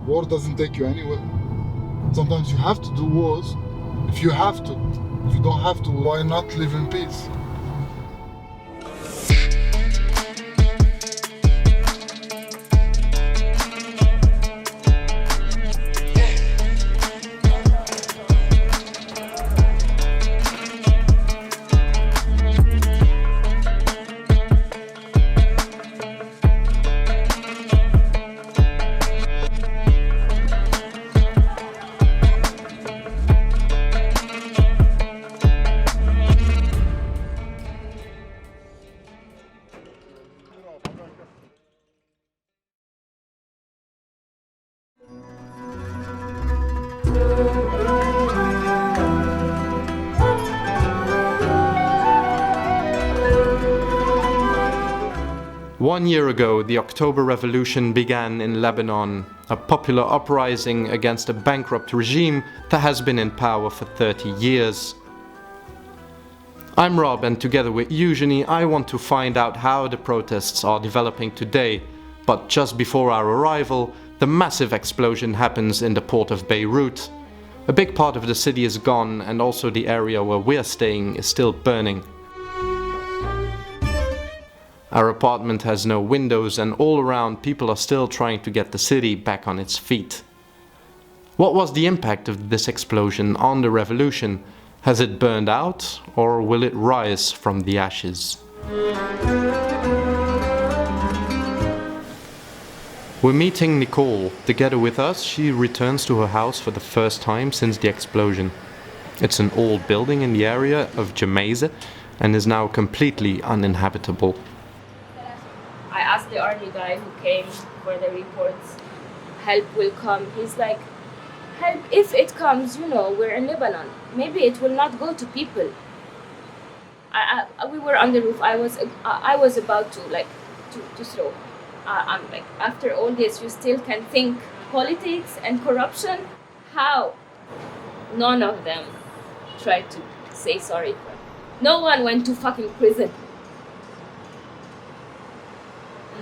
War doesn't take you anywhere. Sometimes you have to do wars if you have to. If you don't have to, why not live in peace? One year ago, the October Revolution began in Lebanon, a popular uprising against a bankrupt regime that has been in power for 30 years. I'm Robbe, and together with Eugenie, I want to find out how the protests are developing today. But just before our arrival, the massive explosion happens in the port of Beirut. A big part of the city is gone, and also the area where we're staying is still burning. Our apartment has no windows, and all around people are still trying to get the city back on its feet. What was the impact of this explosion on the revolution? Has it burned out, or will it rise from the ashes? We're meeting Nicole. Together with us, she returns to her house for the first time since the explosion. It's an old building in the area of Journeyman and is now completely uninhabitable. I asked the army guy who came for the reports, help will come. He's like, help, if it comes, we're in Lebanon. Maybe it will not go to people. We were on the roof. I was about to throw. I'm like, after all this, you still can think politics and corruption? How? None of them tried to say sorry. No one went to fucking prison.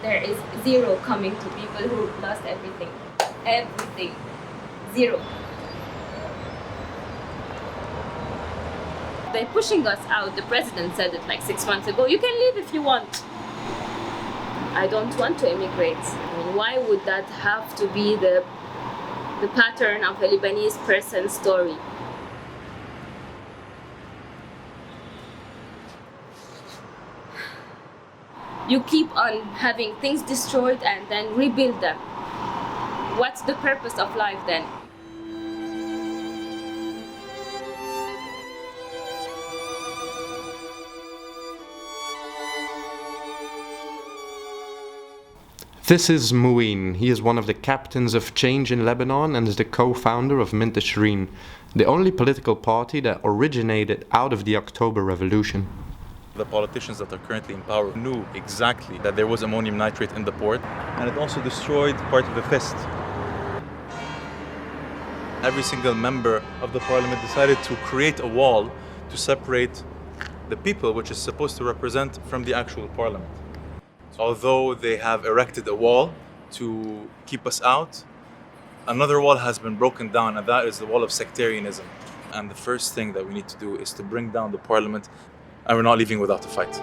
There is zero coming to people who lost everything. Everything. Zero. They're pushing us out. The president said it like 6 months ago. You can leave if you want. I don't want to immigrate. I mean, why would that have to be the pattern of a Lebanese person's story? You keep on having things destroyed and then rebuild them. What's the purpose of life then? This is Moheen. He is one of the captains of change in Lebanon and is the co-founder of Vandegehuchte, the only political party that originated out of the October Revolution. The politicians that are currently in power knew exactly that there was ammonium nitrate in the port, and it also destroyed part of the fest. Every single member of the parliament decided to create a wall to separate the people, which is supposed to represent, from the actual parliament. Although they have erected a wall to keep us out, another wall has been broken down, and that is the wall of sectarianism. And the first thing that we need to do is to bring down the parliament, and we're not leaving without a fight.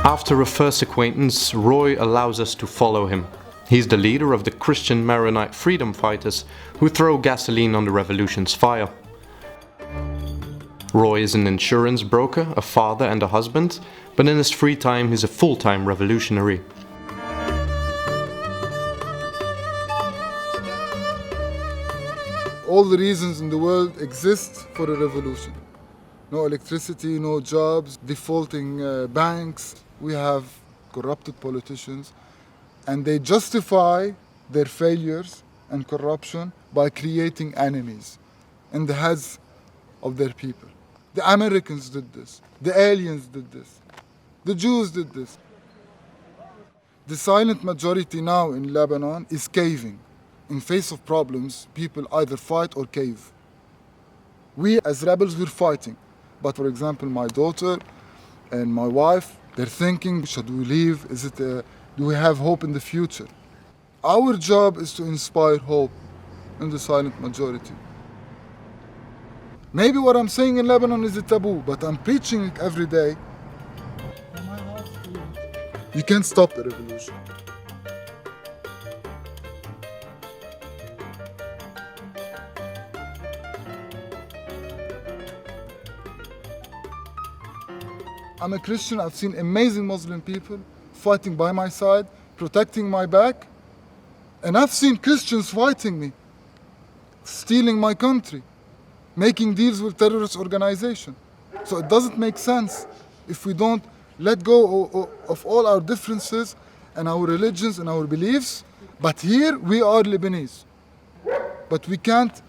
After a first acquaintance, Roy allows us to follow him. He's the leader of the Christian Maronite freedom fighters who throw gasoline on the revolution's fire. Roy is an insurance broker, a father and a husband, but in his free time he's a full-time revolutionary. All the reasons in the world exist for a revolution. No electricity, no jobs, defaulting banks. We have corrupted politicians, and they justify their failures and corruption by creating enemies in the heads of their people. The Americans did this. The aliens did this. The Jews did this. The silent majority now in Lebanon is caving. In face of problems, people either fight or cave. We as rebels, we're fighting. But for example, my daughter and my wife, they're thinking, should we leave? Do we have hope in the future? Our job is to inspire hope in the silent majority. Maybe what I'm saying in Lebanon is a taboo, but I'm preaching it every day. You can't stop the revolution. I'm a Christian. I've seen amazing Muslim people fighting by my side, protecting my back. And I've seen Christians fighting me, stealing my country, making deals with terrorist organizations. So it doesn't make sense if we don't let go of all our differences and our religions and our beliefs. But here we are Lebanese. But we can't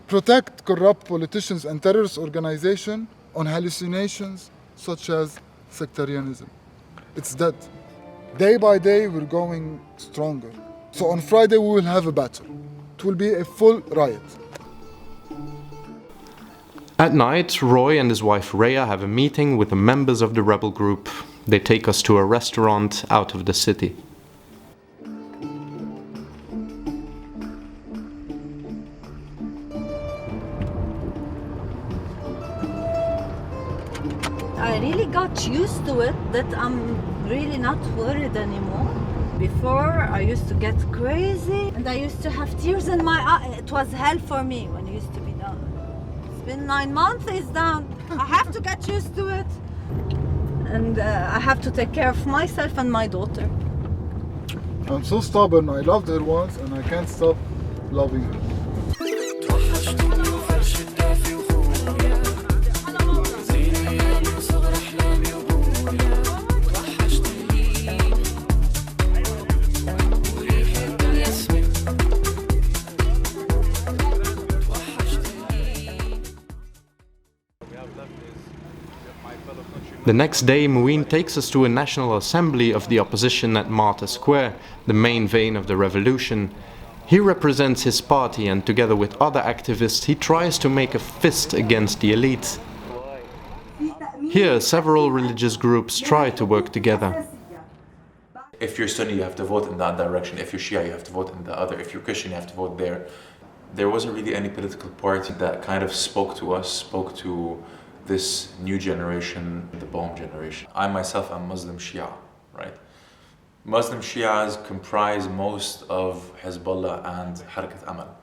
protect corrupt politicians and terrorist organizations on hallucinations such as sectarianism. It's dead. Day by day, we're going stronger. So on Friday, we will have a battle. It will be a full riot. At night, Roy and his wife Rhea have a meeting with the members of the rebel group. They take us to a restaurant out of the city. I really got used to it, that I'm really not worried anymore. Before, I used to get crazy and I used to have tears in my eyes. It was hell for me when it used to be done. It's been 9 months, it's done. I have to get used to it. And I have to take care of myself and my daughter. I'm so stubborn. I loved her once and I can't stop loving her. The next day, Moheen takes us to a national assembly of the opposition at Martyr Square, the main vein of the revolution. He represents his party and together with other activists he tries to make a fist against the elite. Here, several religious groups try to work together. If you're Sunni, you have to vote in that direction. If you're Shia, you have to vote in the other. If you're Christian, you have to vote there. There wasn't really any political party that kind of spoke to us, spoke to this new generation, the bomb generation. I myself am Muslim Shia, right? Muslim Shias comprise most of Hezbollah and Harakat Amal.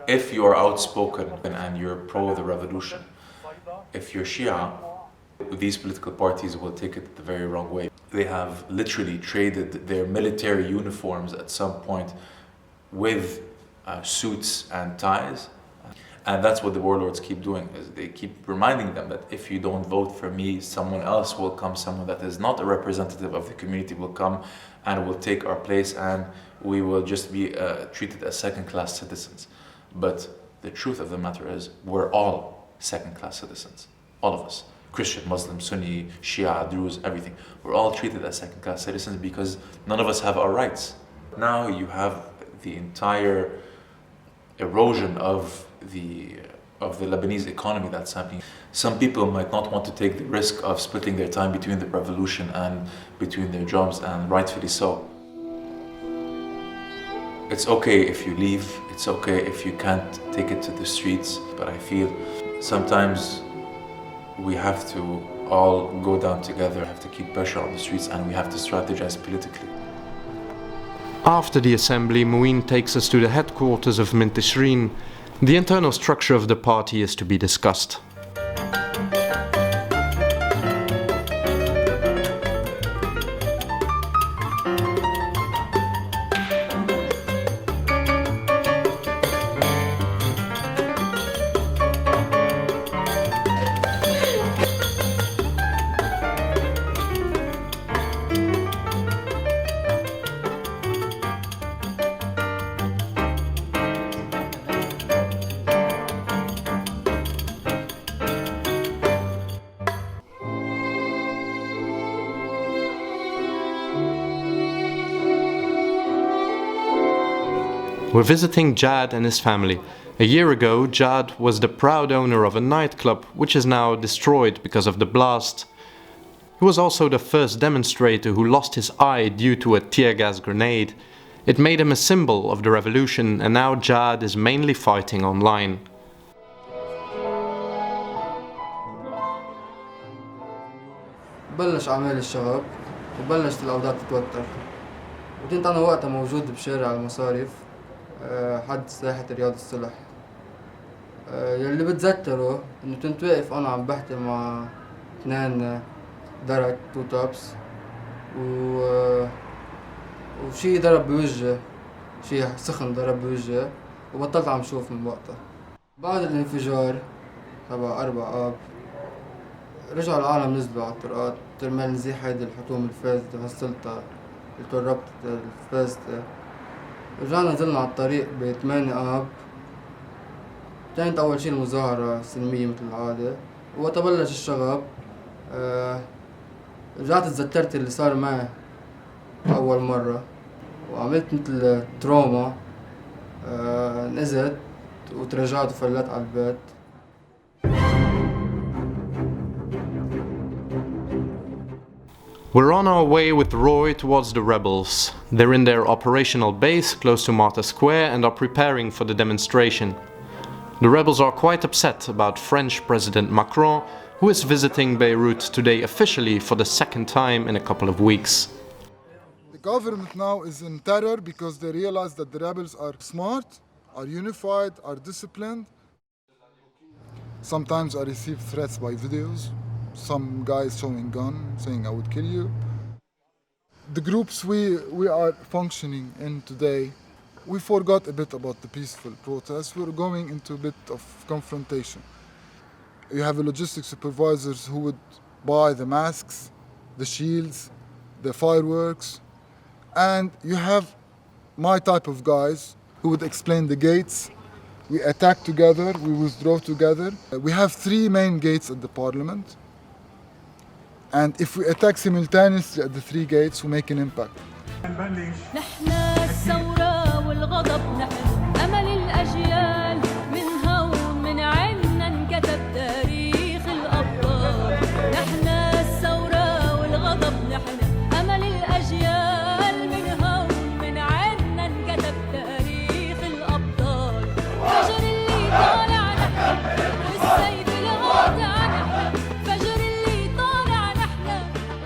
If you are outspoken and you're pro the revolution, if you're Shia, these political parties will take it the very wrong way. They have literally traded their military uniforms at some point with suits and ties. And that's what the warlords keep doing, is they keep reminding them that if you don't vote for me, someone else will come, someone that is not a representative of the community will come and will take our place, and we will just be treated as second-class citizens. But the truth of the matter is, we're all second-class citizens, all of us. Christian, Muslim, Sunni, Shia, Druze, everything. We're all treated as second-class citizens because none of us have our rights. Now you have the entire erosion of the Lebanese economy that's happening. Some people might not want to take the risk of splitting their time between the revolution and between their jobs, and rightfully so. It's okay if you leave, it's okay if you can't take it to the streets, but I feel sometimes we have to all go down together, have to keep pressure on the streets, and we have to strategize politically. After the assembly, Moheen takes us to the headquarters of Mintishrin. The internal structure of the party is to be discussed. We're visiting Jad and his family. A year ago, Jad was the proud owner of a nightclub, which is now destroyed because of the blast. He was also the first demonstrator who lost his eye due to a tear gas grenade. It made him a symbol of the revolution, and now Jad is mainly fighting online. بلش أعمال الشغب وبلشت الأوضاع تتوتر، وكنت أنا وقتها موجود بشارع المصارف حد ساحة رياض الصلح. يلي بتذكره إنه كنت واقف أنا عم بحكي مع اثنين درك تو توبس وشي ضرب بوجهي، شي سخن ضرب بوجهي وبطلت عم شوف من وقتها. بعد الانفجار تبع 4 آب رجعوا العالم نزلوا على الطرقات كرمال نزيح هيدي الحكومة الفاسدة هالسلطة الكوربت الفاسدة. رجعنا نزلنا على الطريق ب8 آب. كانت أول شي المظاهرة سلمية مثل العادة، وقتها بلش الشغب رجعت تذكرت اللي صار معي أول مرة وعملت مثل تروما، نزلت وترجعت وفلت على البيت. We're on our way with Roy towards the rebels. They're in their operational base close to Martyr Square and are preparing for the demonstration. The rebels are quite upset about French President Macron, who is visiting Beirut today officially for the second time in a couple of weeks. The government now is in terror because they realize that the rebels are smart, are unified, are disciplined. Sometimes I receive threats by videos. Some guys showing gun, saying I would kill you. The groups we are functioning in today, we forgot a bit about the peaceful protests. We're going into a bit of confrontation. You have logistics supervisors who would buy the masks, the shields, the fireworks, and you have my type of guys who would explain the gates. We attack together, we withdraw together. We have 3 main gates at the parliament. And if we attack simultaneously at the 3 gates, we make an impact. نحن الثورة والغضب، نحن أمل الأجيال، من هون من عنا انكتب تاريخ الأبطال. نحن الثورة والغضب، نحن أمل الأجيال، من هون من عنا انكتب تاريخ الأبطال. فجر اللي طالع نحن والسيف القاطع نحن، فجر اللي طالع نحن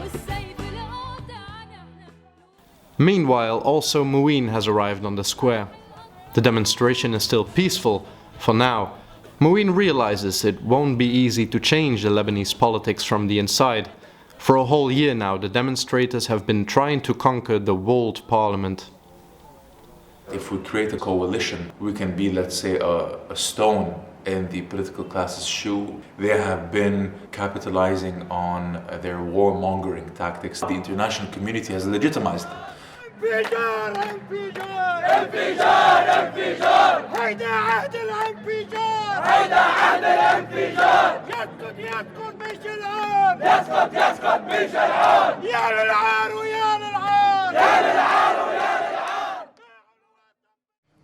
والسيف القاطع نحن. Meanwhile, also Moheen has arrived on the square. The demonstration is still peaceful, for now. Moheen realizes it won't be easy to change the Lebanese politics from the inside. For a whole year now, the demonstrators have been trying to conquer the walled parliament. If we create a coalition, we can be, let's say, a stone in the political class's shoe. They have been capitalizing on their warmongering tactics. The international community has legitimized them. انفجار انفجار انفجار انفجار هيدا عهد الانفجار هيدا عهد الانفجار يسكت يسكت بالشرعون يسكت يسكت بالشرعون يا للعار ويا للعار يا للعار ويا للعار.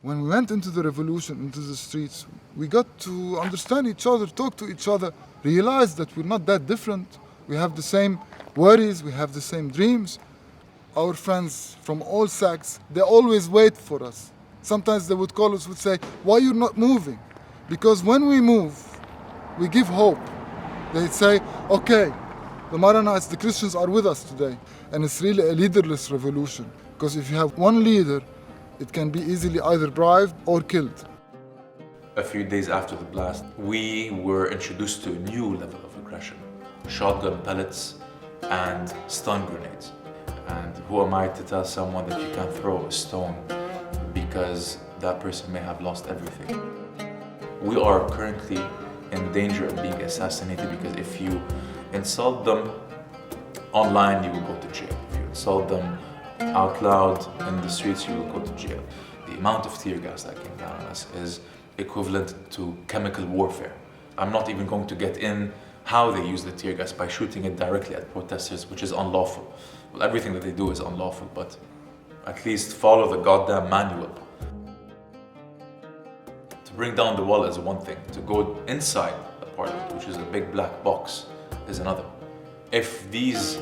When we went into the revolution, into the streets, we got to understand each other, talk to each other, realize that we're not that different. We have the same worries, we have the same dreams. Our friends from all sects, they always wait for us. Sometimes they would call us, would say, why you're not moving? Because when we move, we give hope. They'd say, okay, the Maronites, the Christians are with us today. And it's really a leaderless revolution. Because if you have one leader, it can be easily either bribed or killed. A few days after the blast, we were introduced to a new level of aggression. Shotgun pellets and stun grenades. And who am I to tell someone that you can't throw a stone because that person may have lost everything? We are currently in danger of being assassinated because if you insult them online, you will go to jail. If you insult them out loud in the streets, you will go to jail. The amount of tear gas that came down on us is equivalent to chemical warfare. I'm not even going to get in how they use the tear gas by shooting it directly at protesters, which is unlawful. Well, everything that they do is unlawful, but at least follow the goddamn manual. To bring down the wall is one thing. To go inside the parliament, which is a big black box, is another. If these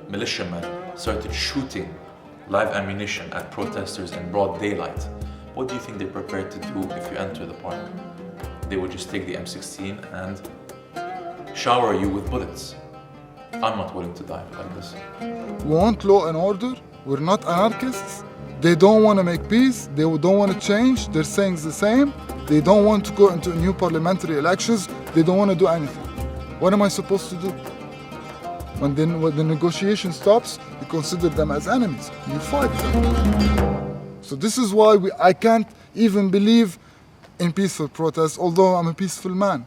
militiamen started shooting live ammunition at protesters in broad daylight, what do you think they're prepared to do if you enter the parliament? They would just take the M16 and shower you with bullets. I'm not willing to die like this. We want law and order. We're not anarchists. They don't want to make peace. They don't want to change. They're saying the same. They don't want to go into new parliamentary elections. They don't want to do anything. What am I supposed to do? When the negotiation stops, you consider them as enemies. You fight them. So this is why I can't even believe in peaceful protests, although I'm a peaceful man.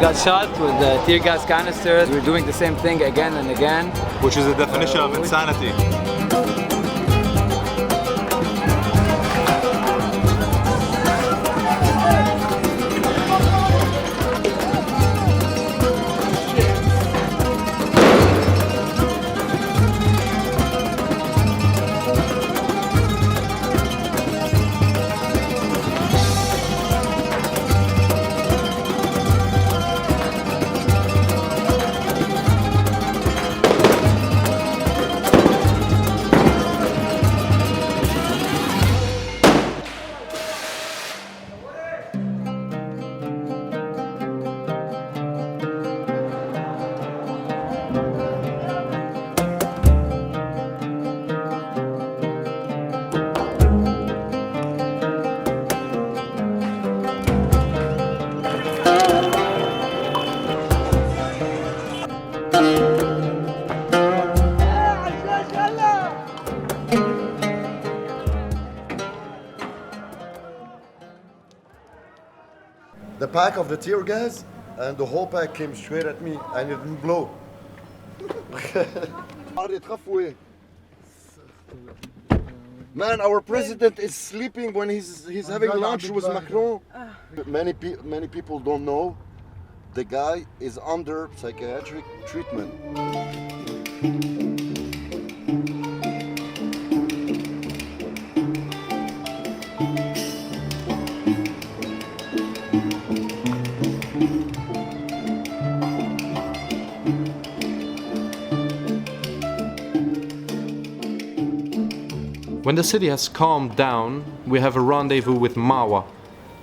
Got shot with tear gas canisters. We're doing the same thing again and again. Which is the definition of insanity. The pack of the tear gas and the whole pack came straight at me and it didn't blow. Man, our president is sleeping when he's having lunch with Macron. Many people don't know the guy is under psychiatric treatment. When the city has calmed down, we have a rendezvous with Marwa.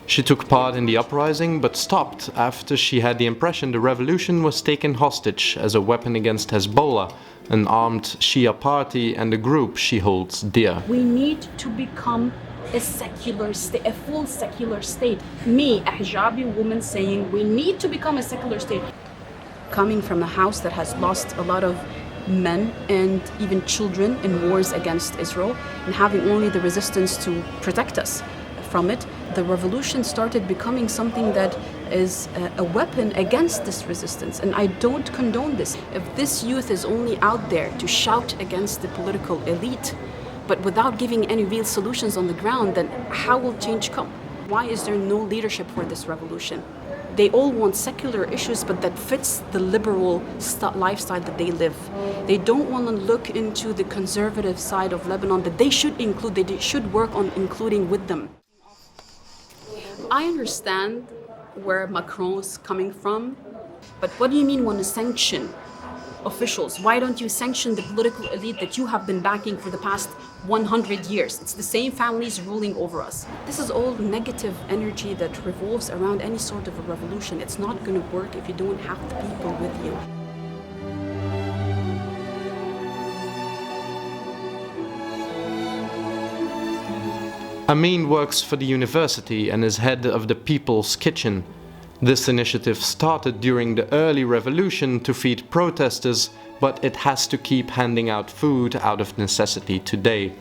She took part in the uprising but stopped after she had the impression the revolution was taken hostage as a weapon against Hezbollah, an armed Shia party and a group she holds dear. We need to become a secular state, a full secular state. Me, a hijabi woman, saying we need to become a secular state. Coming from a house that has lost a lot of men and even children in wars against Israel, and having only the resistance to protect us from it, the revolution started becoming something that is a weapon against this resistance. And I don't condone this. If this youth is only out there to shout against the political elite, but without giving any real solutions on the ground, then how will change come? Why is there no leadership for this revolution? They all want secular issues, but that fits the liberal lifestyle that they live. They don't want to look into the conservative side of Lebanon that they should include, they should work on including with them. I understand where Macron is coming from, but what do you mean when you sanction officials? Why don't you sanction the political elite that you have been backing for the past 100 years? It's the same families ruling over us. This is all negative energy that revolves around any sort of a revolution. It's not going to work if you don't have the people with you. Amin works for the university and is head of the People's Kitchen. This initiative started during the early revolution to feed protesters, but it has to keep handing out food out of necessity today.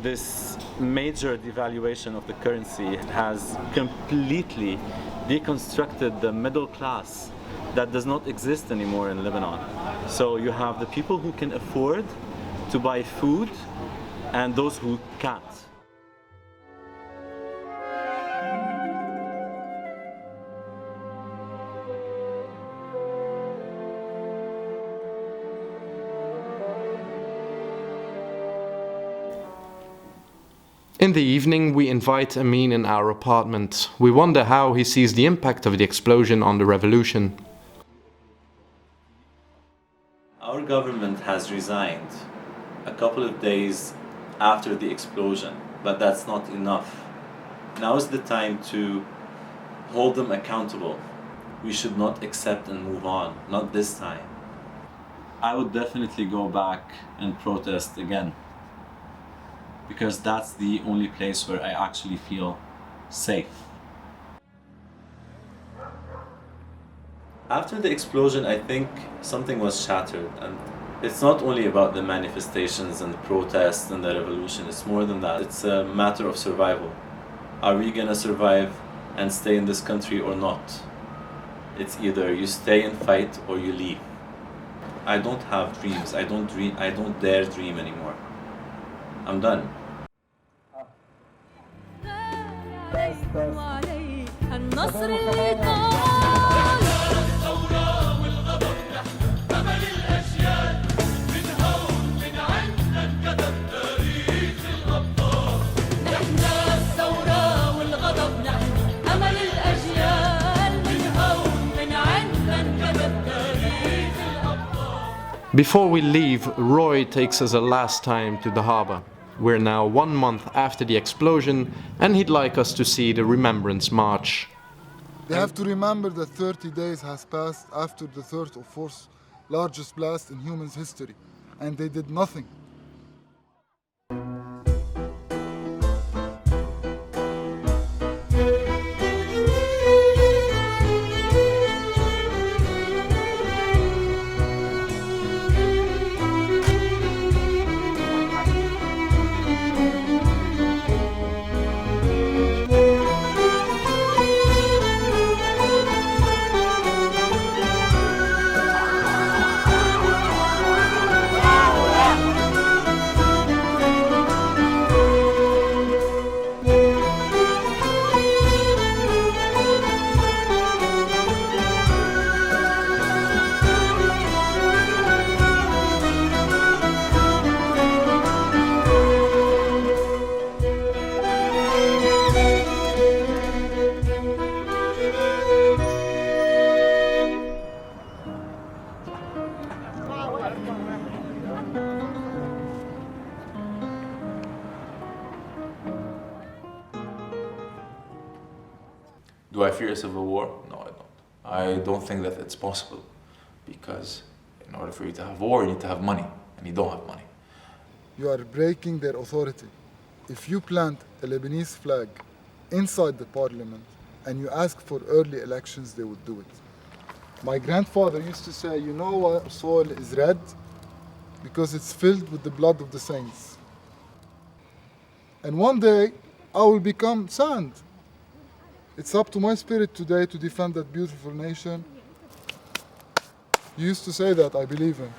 This major devaluation of the currency has completely deconstructed the middle class that does not exist anymore in Lebanon. So you have the people who can afford to buy food and those who can't. In the evening, we invite Amin in our apartment. We wonder how he sees the impact of the explosion on the revolution. Our government has resigned a couple of days after the explosion, but that's not enough. Now is the time to hold them accountable. We should not accept and move on, not this time. I would definitely go back and protest again, because that's the only place where I actually feel safe. After the explosion, I think something was shattered, and it's not only about the manifestations and the protests and the revolution, it's more than that. It's a matter of survival. Are we gonna survive and stay in this country or not? It's either you stay and fight or you leave. I don't have dreams. I don't dare dream anymore. I'm done. Before we leave, Roy takes us a last time to the harbor. We're now 1 month after the explosion, and he'd like us to see the Remembrance March. They have to remember that 30 days has passed after the third or fourth largest blast in human history, and they did nothing. Do I fear a civil war? No, I don't. I don't think that it's possible, because in order for you to have war, you need to have money, and you don't have money. You are breaking their authority. If you plant a Lebanese flag inside the parliament and you ask for early elections, they would do it. My grandfather used to say, you know why soil is red? Because it's filled with the blood of the saints. And one day, I will become sand. It's up to my spirit today to defend that beautiful nation. You used to say that, I believe in.